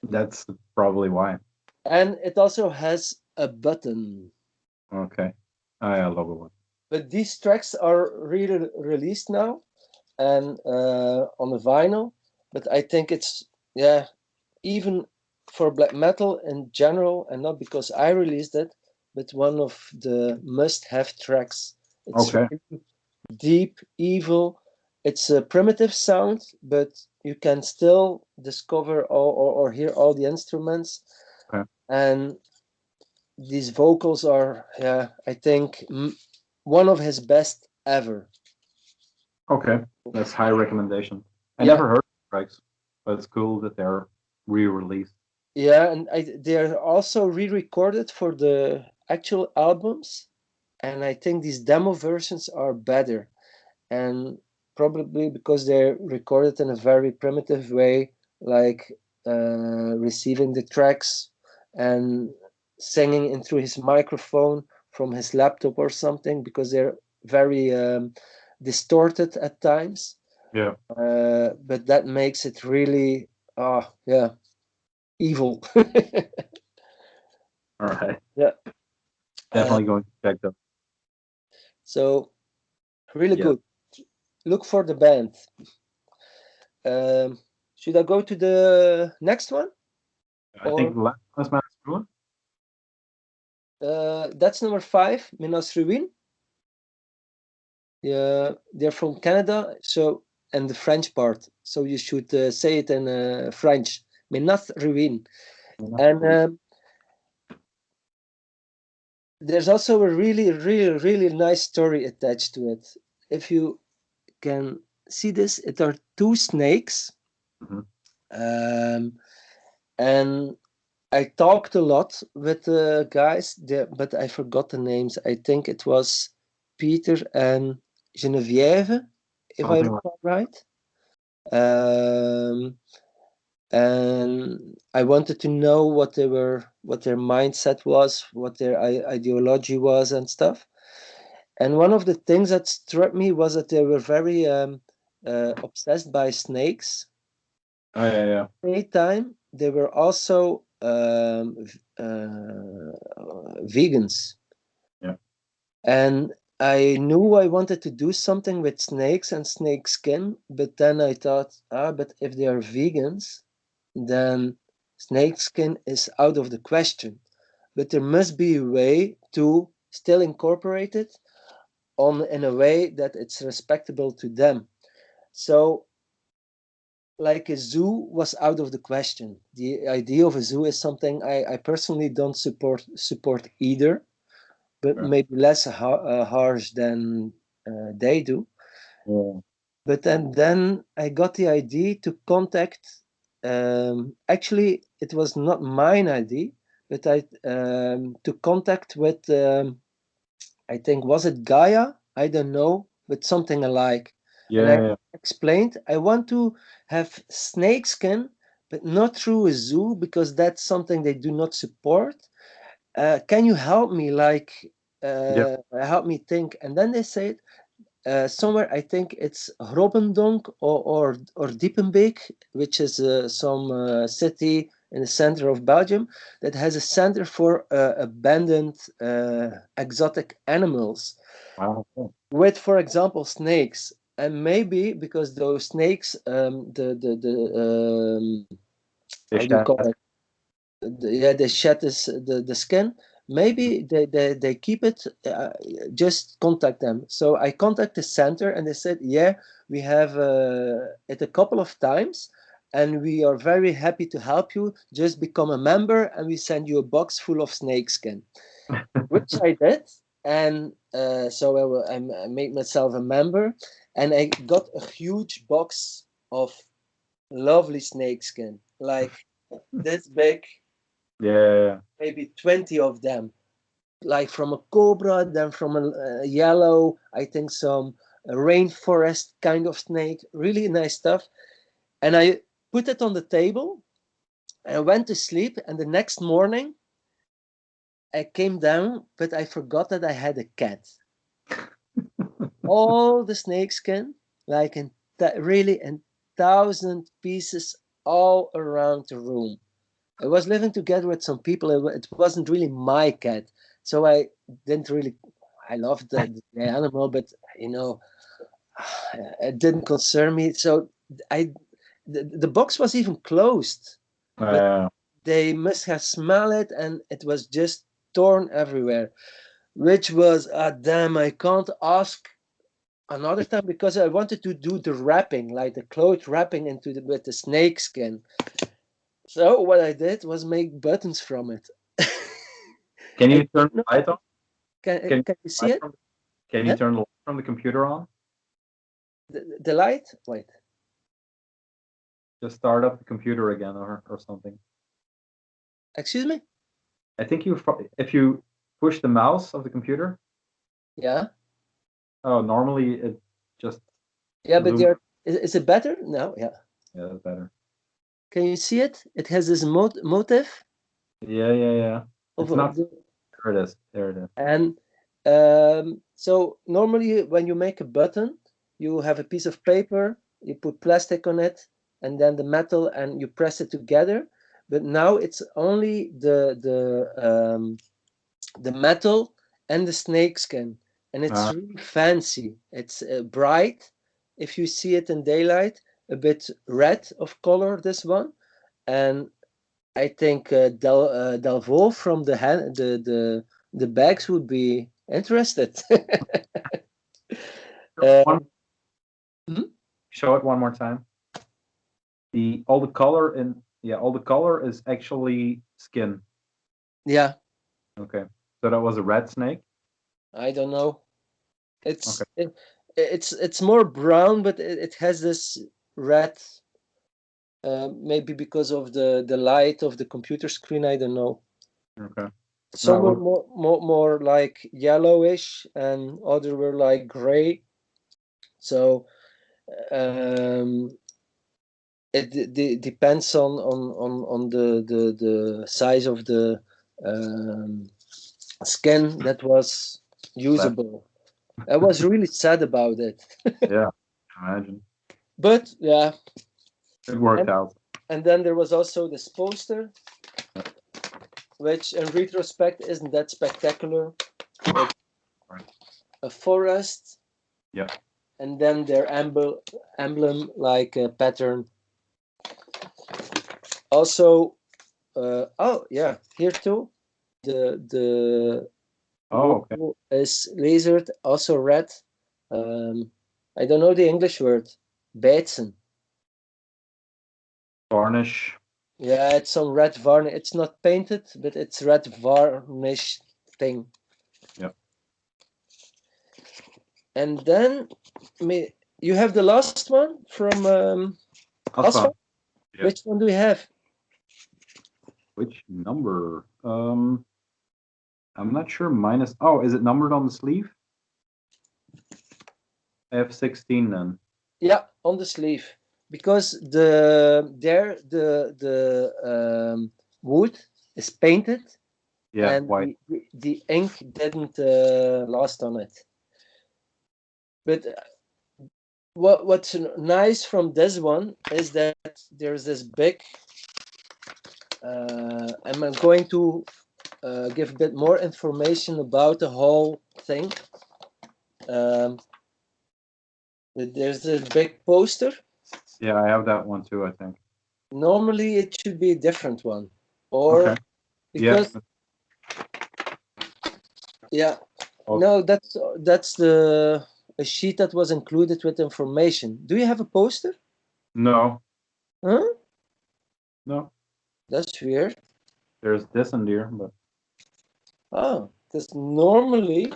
That's probably why. And it also has a button. Okay. I love it. But these tracks are really released now and on the vinyl. But I think it's, yeah, even for black metal in general, and not because I released it, but one of the must-have tracks. It's Okay. really deep, evil. It's a primitive sound, but you can still discover or hear all the instruments. Okay. And these vocals are, yeah, I think one of his best ever. Okay. That's high recommendation. I Yeah. never heard of tracks, but it's cool that they're re-released. Yeah, and they're also re-recorded for the actual albums, and I think these demo versions are better, and probably because they're recorded in a very primitive way, like receiving the tracks and singing in through his microphone from his laptop or something, because they're very distorted at times. Yeah. But that makes it really, yeah, evil. All right. Yeah. Definitely going to check them. So really Yeah. good. Look for the band. Should I go to the next one? I think the last one is Mass Ruin. That's number 5, Minas Ruin. Yeah, they're from Canada, so, and the French part. So you should say it in French. Minas Ruin. And there's also a really nice story attached to it. If you can see this, it are 2 snakes. And I talked a lot with the guys there, but I forgot the names. I think it was Peter and Geneviève, if I Something like recall right. And I wanted to know what their mindset was, what their ideology was, and stuff. And one of the things that struck me was that they were very obsessed by snakes. Oh, yeah. At the same time, they were also vegans. Yeah. And I knew I wanted to do something with snakes and snake skin, but then I thought, but if they are vegans, then snake skin is out of the question. But there must be a way to still incorporate it in a way that it's respectable to them. So, like, a zoo was out of the question. The idea of a zoo is something I personally don't support either, but maybe less harsh than they do. Yeah. But then I got the idea to contact. Actually, it was not mine idea, but I to contact with. I think, was it Gaia? I don't know, but something alike. And I Yeah. explained I want to have snakeskin, but not through a zoo because that's something they do not support. Can you help me? Like, help me think. And then they said somewhere, I think it's Grobbendonk or Diepenbeek, which is some city in the center of Belgium that has a center for abandoned exotic animals. Wow. With, for example, snakes. And maybe because those snakes, how do you call it? Yeah, they shed the skin. Maybe they keep it. Just contact them. So I contact the center, and they said, yeah, we have it a couple of times, and we are very happy to help you. Just become a member, and we send you a box full of snake skin, which I did. And so I made myself a member, and I got a huge box of lovely snake skin, like this big, Yeah. maybe 20 of them, like from a cobra, then from a yellow, I think some rainforest kind of snake, really nice stuff. And I put it on the table and I went to sleep. And the next morning I came down, but I forgot that I had a cat. All the snake skin, like really in 1,000 pieces all around the room. I was living together with some people. It wasn't really my cat, so I didn't really. I loved the animal, but you know, it didn't concern me. So the box was even closed, but they must have smelled it, and it was just torn everywhere. Which was, damn, I can't ask another time because I wanted to do the wrapping, like the cloth wrapping with the snake skin. So what I did was make buttons from it. Can you turn the light on? Can you see it? Can you turn the light from the computer on? The light? Wait. Just start up the computer again or something. Excuse me? I think if you push the mouse of the computer. Yeah. Oh, normally it just. Yeah, but is it better? No, yeah. Yeah, that's better. Can you see it? It has this motif. Yeah. It's not. There it is. There it is. And so normally when you make a button, you have a piece of paper, you put plastic on it, and then the metal, and you press it together. But now it's only the metal and the snake skin, and it's really fancy. It's bright. If you see it in daylight, a bit red of color, this one, and I think Delvaux from the bags would be interested. Show it one more time. All the color is actually skin. Yeah. Okay. So that was a red snake? I don't know. It's more brown, but it has this red. Maybe because of the light of the computer screen. I don't know. Okay. Some were more like yellowish, and others were like gray. So it depends on the size of the skin that was usable. I was really sad about it. Yeah, imagine. But yeah, it worked out. And then there was also this poster, which in retrospect isn't that spectacular. It's a forest. Yeah. And then their emblem like a pattern. Also, oh yeah, here too. The okay. is lasered, also red. I don't know the English word. Bijtsen. Varnish. Yeah, it's some red varnish. It's not painted, but it's red varnish thing. Yeah. And then you have the last one from Asfa. Yeah. Which one do we have? Which number? I'm not sure. Oh, is it numbered on the sleeve? F16 then. Yeah, on the sleeve, because the wood is painted. Yeah, and white. The ink didn't last on it. But what's nice from this one is that there's this big. I'm going to give a bit more information about the whole thing. There's this big poster. Yeah, I have that one too, I think. Normally it should be a different one, or okay. because yeah. Okay. No, that's a sheet that was included with information. Do you have a poster? No. Huh? No. That's weird. There's this in there, but. Oh, because normally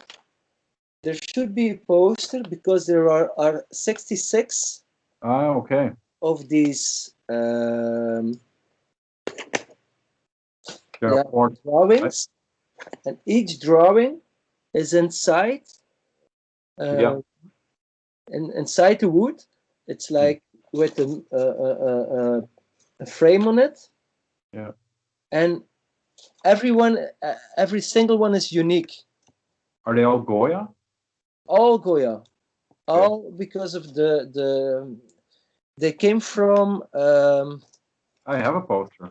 there should be a poster, because there are 66. Oh, okay. Of these There are 4 drawings, and each drawing is inside inside the wood. It's like with a frame on it. Yeah. And every single one is unique. Are they all Goya? All Goya. All because of they came from I have a poster.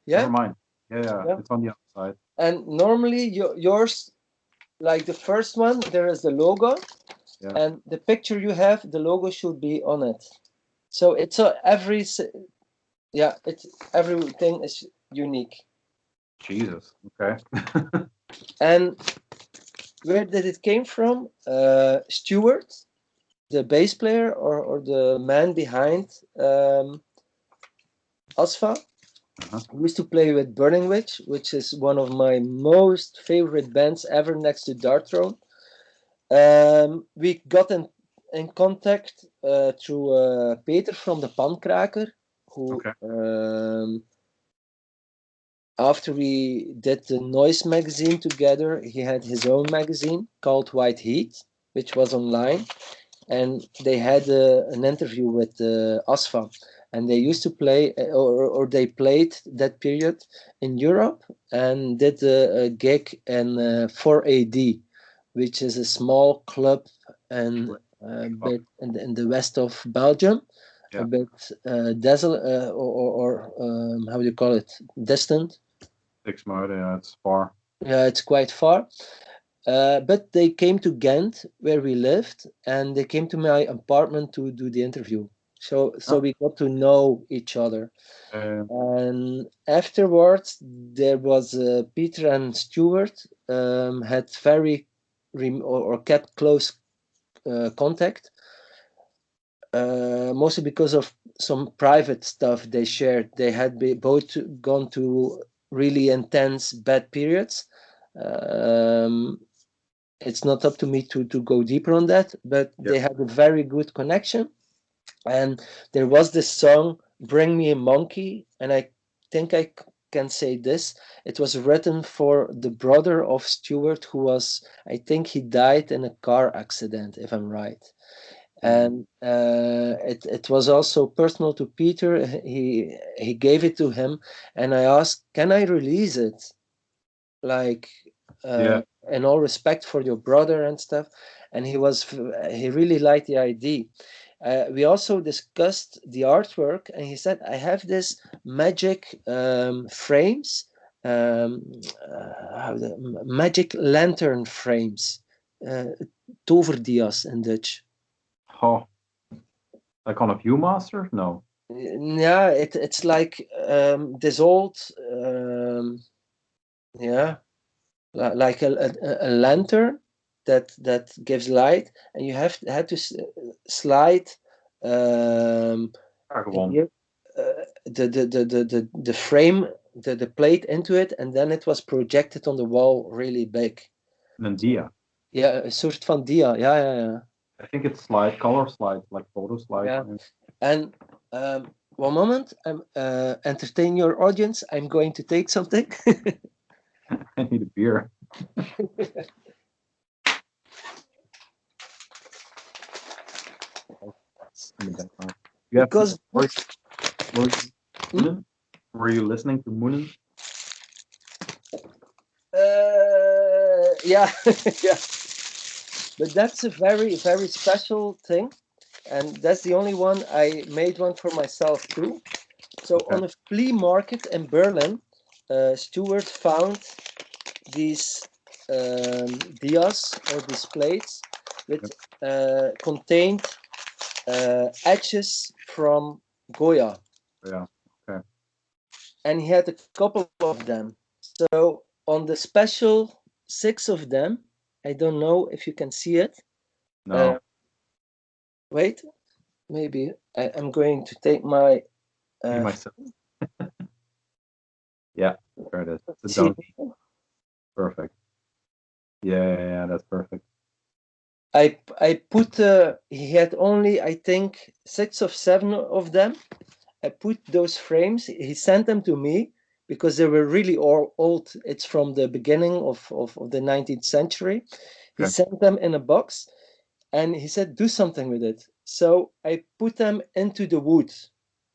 yeah. Never mind. Yeah. It's on the outside. And normally yours, like the first one, there is the logo, and the picture you have, the logo should be on it. So it's everything is unique. Jesus. Okay. And where did it came from? Stuart, the bass player or the man behind Asfa, used to play with Burning Witch, which is one of my most favorite bands ever, next to Darkthrone. We got in contact through Peter from the Pankraker, who after we did the Noise magazine together, he had his own magazine called White Heat, which was online, and they had an interview with Asfa, and they used to play, or they played that period in Europe, and did a gig in 4AD, which is a small club and bit in the west of Belgium, a bit desolate, or how do you call it, distant. It's far. Yeah, it's quite far. But they came to Ghent, where we lived, and they came to my apartment to do the interview. So we got to know each other. And afterwards, there was Peter and Stuart had very or kept close contact, mostly because of some private stuff they shared. They had both gone to really intense bad periods. It's not up to me to go deeper on that, but they had a very good connection. And there was this song, Bring Me a Monkey, and I think I can say this. It was written for the brother of Stuart, who was, I think he died in a car accident, if I'm right. And it was also personal to Peter. He gave it to him, and I asked, can I release it? Like, in all respect for your brother and stuff. And he really liked the idea. We also discussed the artwork, and he said, I have this magic frames, magic lantern frames, toverdias in Dutch. Oh, like on a Viewmaster? No. Yeah, it's like this old, like a lantern that gives light, and you had to slide the frame, the plate into it, and then it was projected on the wall really big. Een dia. Yeah, a soort van dia. Yeah. I think it's color slide, like photo slide. Yeah. And one moment, I'm entertain your audience. I'm going to take something. I need a beer. Because were you listening to Moonen? Yeah. But that's a very, very special thing, and that's the only one. I made one for myself too. So on a flea market in Berlin, Stuart found these dias, or these plates, which contained etches from Goya. Yeah. Okay. And he had a couple of them. So on the special 6 of them, I don't know if you can see it. No. Wait, maybe I'm going to take my. Myself. Yeah, there it is. The donkey. Perfect. Yeah, that's perfect. I put. He had only, I think, 6 or 7 of them. I put those frames. He sent them to me, because they were really old. It's from the beginning of the 19th century. He Okay. sent them in a box, and he said, do something with it. So I put them into the wood.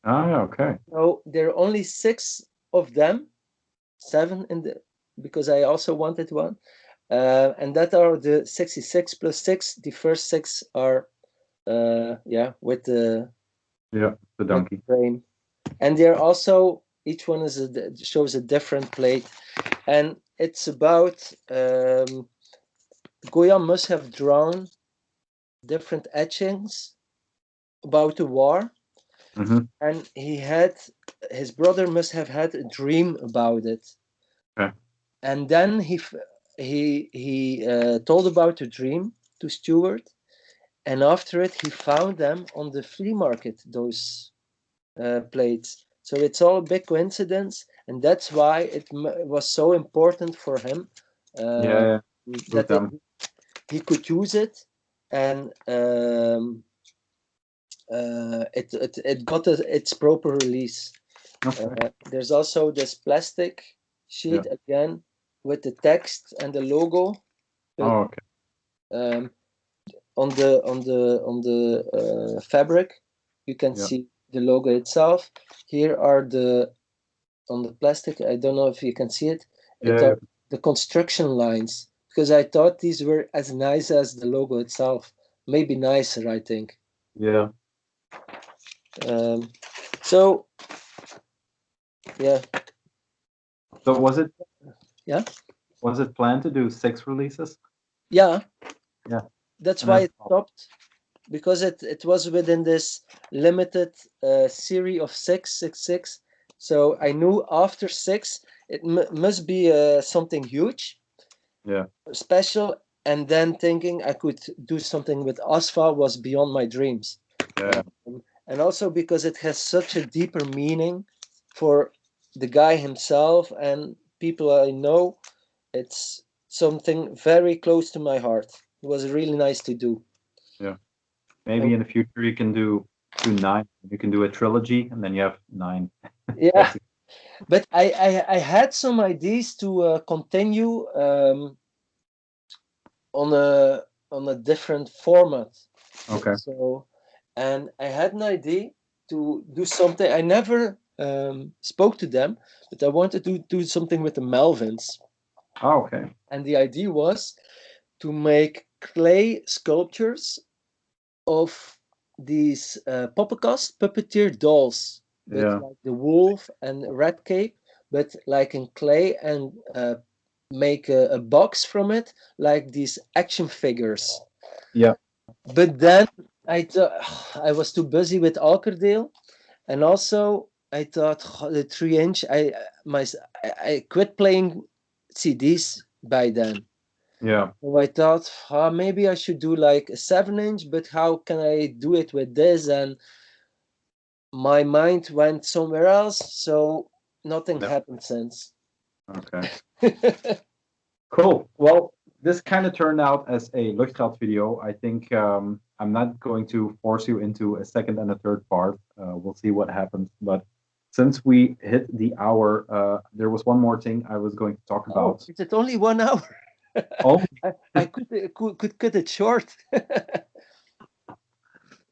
Ah, okay. So there are only 6 of them, 7 because I also wanted one. And that are the 66 plus 6. The first 6 are with the donkey. frame, and they're also, each one shows a different plate, and it's about Goya must have drawn different etchings about the war, and his brother must have had a dream about it. Okay. And then he told about the dream to Stuart, and after it he found them on the flea market, those plates. So it's all a big coincidence, and that's why it was so important for him that he could use it, and it got its proper release. Okay. There's also this plastic sheet again with the text and the logo. Oh, okay. On the fabric, you can see the logo itself. Here are on the plastic, I don't know if you can see it. Are the construction lines, because I thought these were as nice as the logo itself, maybe nicer, I think. Yeah. So yeah. So was it? Yeah. Was it planned to do 6 releases? Yeah. Yeah. That's why it stopped, because it was within this limited series of 666. So I knew after 6 it must be something huge, special, and then thinking I could do something with Asfa was beyond my dreams. And also because it has such a deeper meaning for the guy himself and people I know. It's something very close to my heart. It was really nice to do. Yeah. Maybe in the future you can do 9. You can do a trilogy, and then you have 9. Yeah. But I had some ideas to continue on a different format. Okay. So, and I had an idea to do something. I never spoke to them, but I wanted to do something with the Melvins. Oh, okay. And the idea was to make clay sculptures of these Poppenkast puppeteer dolls with like the wolf and red cape, but like in clay, and make a box from it, like these action figures. Yeah. But then I thought I was too busy with Alkerdale, and also I thought the 3-inch. I quit playing CDs by then. Yeah. So I thought maybe I should do like a 7-inch, but how can I do it with this? And my mind went somewhere else, so nothing happened since. Okay. Cool. Well, this kind of turned out as a Luchtrat video. I think I'm not going to force you into a second and a third part. We'll see what happens. But since we hit the hour, there was one more thing I was going to talk about. Is it only 1 hour? Oh, I could cut it short.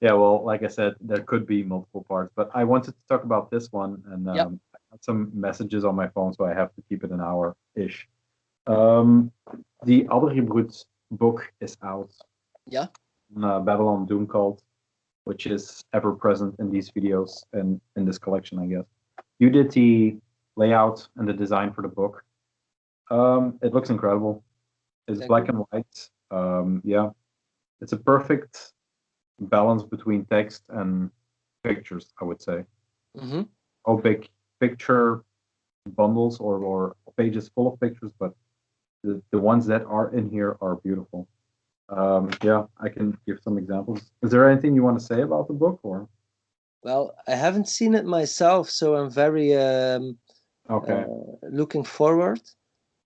Yeah, well, like I said, there could be multiple parts, but I wanted to talk about this one, and I had some messages on my phone, so I have to keep it an hour-ish. The Audrey book is out. Yeah. Babylon Doom Cult, which is ever present in these videos and in this collection, I guess. You did the layout and the design for the book. It looks incredible. It's black and white. Yeah, it's a perfect balance between text and pictures, I would say. Oh, big picture bundles or pages full of pictures, but the ones that are in here are beautiful. Yeah, I can give some examples. Is there anything you want to say about the book, or? Well, I haven't seen it myself, so I'm very looking forward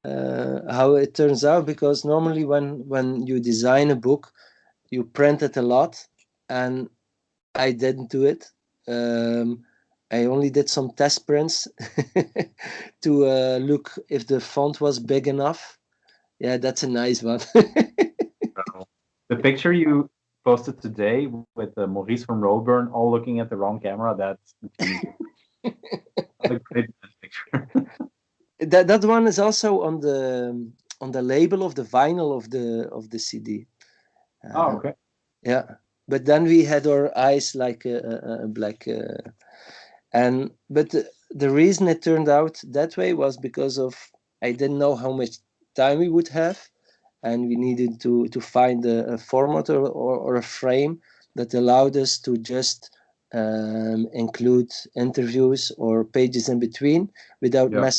how it turns out, because normally when you design a book, you print it a lot, and I didn't do it. I only did some test prints to look if the font was big enough. Yeah, that's a nice one. The picture you posted today with Maurice from Roadburn all looking at the wrong camera, that's a great picture. That one is also on the label of the vinyl of the CD. Oh, okay. Yeah, but then we had our eyes like a black, but the reason it turned out that way was because of I didn't know how much time we would have, and we needed to find a format or a frame that allowed us to just include interviews or pages in between without Yeah.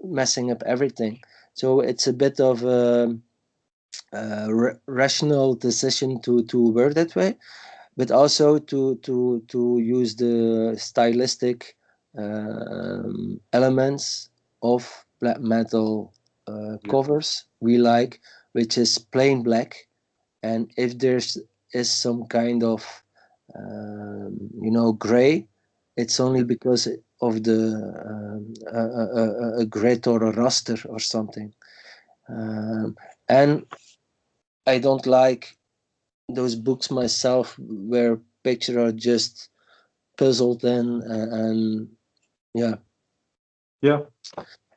messing up everything. So it's a bit of a rational decision to work that way, but also to use the stylistic elements of black metal covers we like, which is plain black, and if there's is some kind of gray, it's only because of the a grit or a raster or something, and I don't like those books myself where pictures are just puzzled and yeah. Yeah.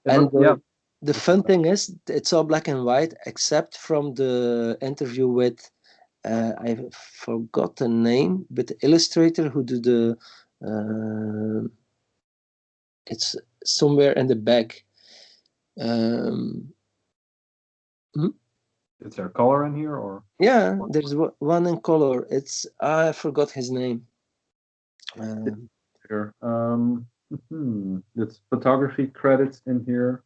And Yeah. the fun thing is it's all black and white except from the interview with I forgot the name, but the illustrator who do the it's somewhere in the back. Is there color in here or? Yeah, there's one in color. It's I forgot his name. Sure. It's photography credits in here.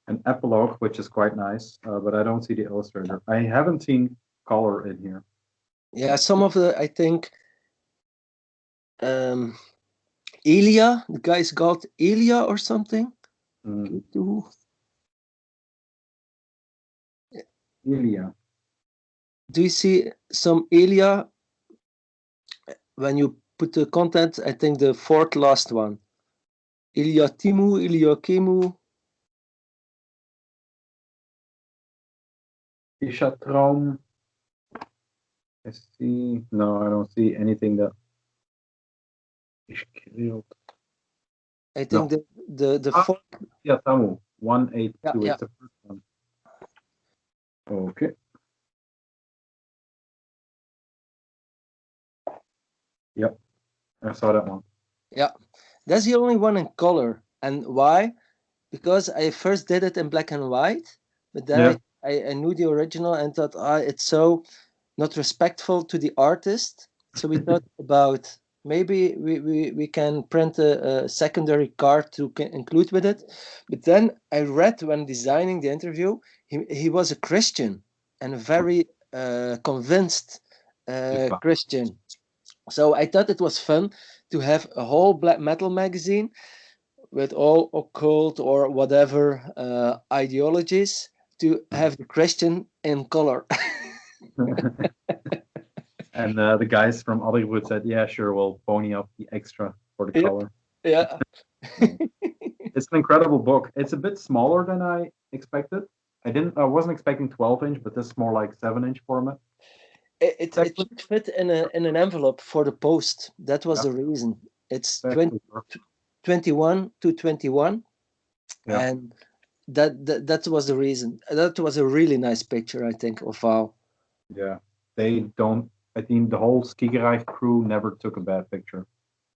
An epilogue, which is quite nice, but I don't see the illustrator. I haven't seen color in here. Yeah, some of the I think Elia, the guy's called Elia or something. Elia. Do you see some Elia when you put the content? I think the fourth last one. Iliatimu, Iliakimu. Ishatraum. I see. No, I don't see anything that is killed. I think the fourth. Yeah, Tamu 182. Yeah. It's the first one. Okay. Yep, I saw that one. Yeah, that's the only one in color. And why? Because I first did it in black and white, but then I knew the original and thought, it's so not respectful to the artist. So we thought about maybe we can print a secondary card to include with it. But then I read when designing the interview, he was a Christian and a very convinced Christian. So I thought it was fun to have a whole black metal magazine with all occult or whatever ideologies to have the Christian in color. And the guys from Hollywood said, "Yeah, sure, we'll pony up the extra for the color." Yeah. It's an incredible book. It's a bit smaller than I expected. I wasn't expecting 12-inch, but this is more like 7-inch format. It should fit in an envelope for the post. That was the reason. It's 21 to 21, and that was the reason. That was a really nice picture, I think, of Val. Yeah, they don't. I think the whole Skigerreich crew never took a bad picture.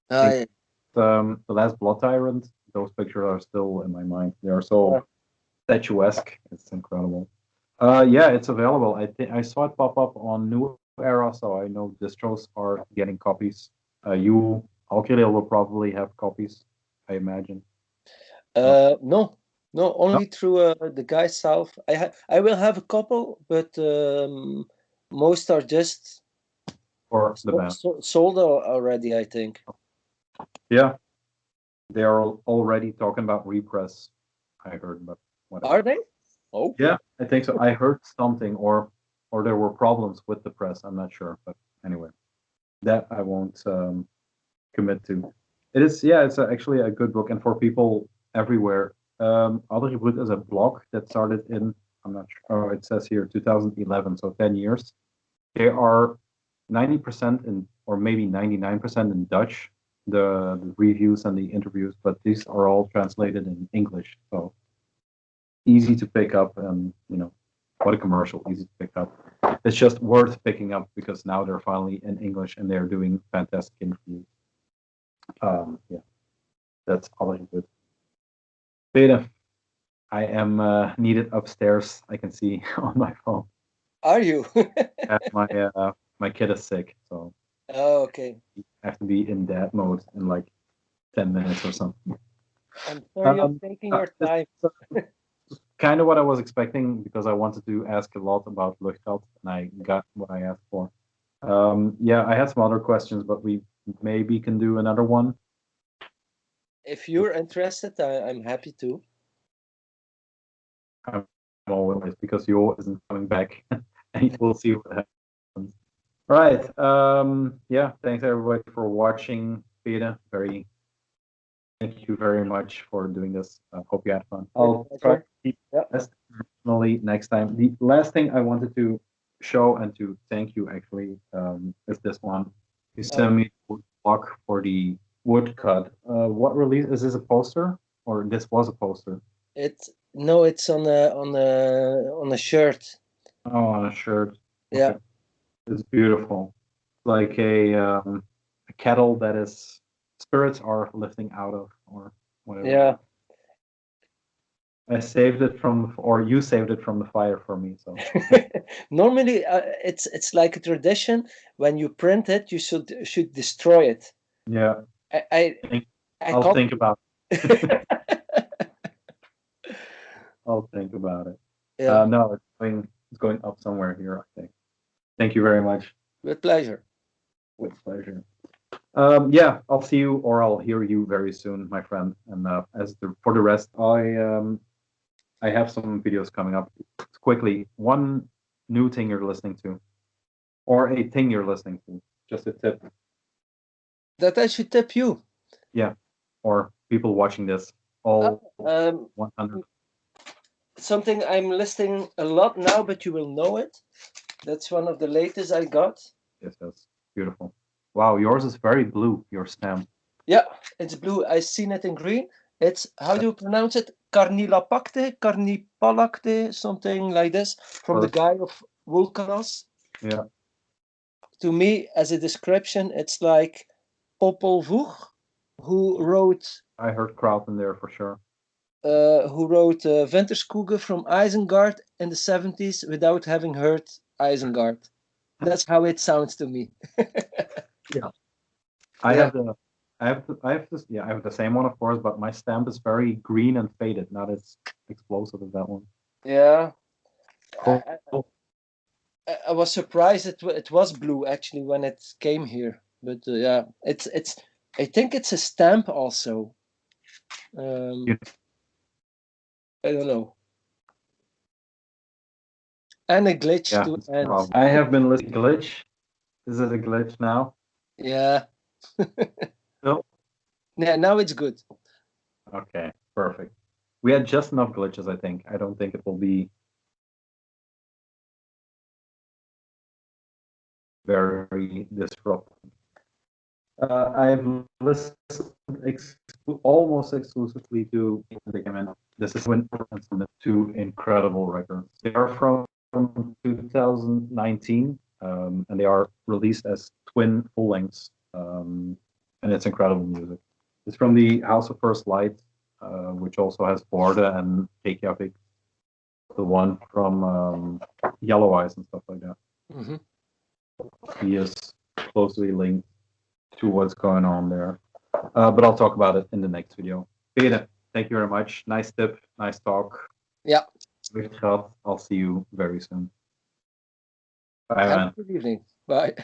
The Last Blood Tyrant, those pictures are still in my mind. They are so statuesque. It's incredible. Yeah, it's available. I saw it pop up on New Era, so I know distros are getting copies. You, Alkylil, will probably have copies, I imagine. No, only through the guy South. I will have a couple, but most are just for the band. Sold already, I think. Yeah, they are already talking about repress. I heard, but whatever. Are they? Oh, yeah, I think so. I heard something, or there were problems with the press. I'm not sure, but anyway, that I won't commit to. It is, yeah, it's actually a good book, and for people everywhere. VOORUIT is a blog that started in, I'm not sure, oh, it says here 2011, so 10 years. They are 90% in, or maybe 99% in Dutch, the reviews and the interviews, but these are all translated in English, so easy to pick up, and what a commercial, easy to pick up. It's just worth picking up because now they're finally in English and they're doing fantastic interviews. Yeah, that's all I could. Pede, I am needed upstairs. I can see on my phone. Are you? My kid is sick, so Oh, okay. I have to be in dad mode in like 10 minutes or something. I'm sorry you're taking your time. Kind of what I was expecting, because I wanted to ask a lot about Luchtrat, and I got what I asked for. Yeah, I had some other questions, but we maybe can do another one. If you're interested, I'm happy to. I'm always, because you isn't coming back, and we'll see what happens. All right. Yeah, thanks everybody for watching. Pede, thank you very much for doing this. I hope you had fun. I'll try to keep this personally next time. The last thing I wanted to show and to thank you actually is this one. You sent me a block for the woodcut. What release is this? A poster, or this was a poster? No, it's on a shirt. Oh, on a shirt. Yeah, okay. It's beautiful. Like a kettle that is spirits are lifting out of, or whatever. Yeah. I saved it from, or you saved it from the fire for me. So normally, it's like a tradition. When you print it, you should destroy it. Yeah. I'll think about it. I'll think about it. Yeah. No, it's going up somewhere here, I think. Thank you very much. With pleasure. With pleasure. Yeah, I'll see you, or I'll hear you very soon, my friend. And for the rest, I have some videos coming up. Quickly, one new thing you're listening to, or a thing you're listening to. Just a tip. That I should tip you. Yeah, or people watching this. All 100. Something I'm listening a lot now, but you will know it. That's one of the latest I got. Yes, that's beautiful. Wow, yours is very blue, your stamp. Yeah, it's blue. I've seen it in green. It's, how do you pronounce it? Carnipalacte, something like this, from the guy of Vulcanos. Yeah. To me, as a description, it's like Popol Vuh, who wrote... I heard Kraut in there for sure. Who wrote Venterskuge from Isengard in the 70s without having heard Isengard. That's how it sounds to me. Yeah. I have this. Yeah, I have the same one, of course, but my stamp is very green and faded, not as explosive as that one. Yeah. Cool. I was surprised it was blue actually when it came here, but yeah, it's. I think it's a stamp also. I don't know. And a glitch to end. I have been listening to glitch. Is it a glitch now? Yeah. No. Yeah, now it's good. Okay, perfect. We had just enough glitches, I think. I don't think it will be very disruptive. I've listened almost exclusively to the This is when two incredible records. They are from 2019, and they are released as twin full lengths, and it's incredible music. It's from the House of First Light, which also has Pede and Reykjavik, the one from Yellow Eyes and stuff like that. Mm-hmm. He is closely linked to what's going on there. But I'll talk about it in the next video. Pede, thank you very much. Nice tip, nice talk. Yeah. Luchtrat, I'll see you very soon. Bye, Have man. a good evening. Bye.